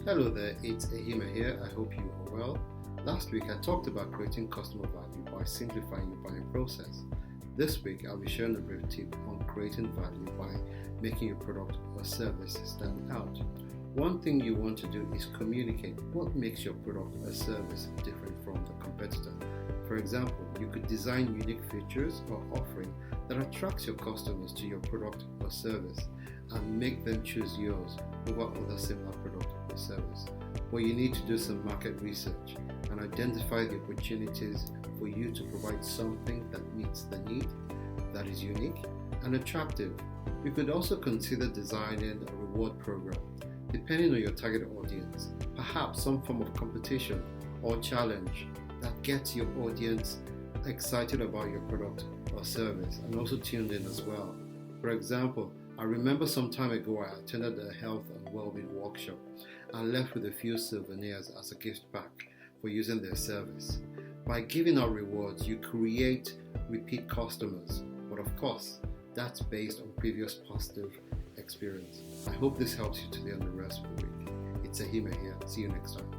Hello there, it's Ehima here. I hope you are well. Last week I talked about creating customer value by simplifying your buying process. This week I'll be sharing a brief tip on creating value by making your product or service stand out. One thing you want to do is communicate what makes your product or service different from the competitor. For example, you could design unique features or offering that attracts your customers to your product or service and make them choose yours over other similar product or service. But you need to do some market research and identify the opportunities for you to provide something that meets the need, that is unique and attractive. You could also consider designing a reward program depending on your target audience, perhaps some form of competition or challenge that gets your audience excited about your product or service and also tuned in as well. For example, I remember some time ago I attended a health and well-being workshop and left with a few souvenirs as a gift back for using their service. By giving out rewards, you create repeat customers, but of course, that's based on previous positive experience. I hope this helps you today on the rest of the week. It's Ahima here. See you next time.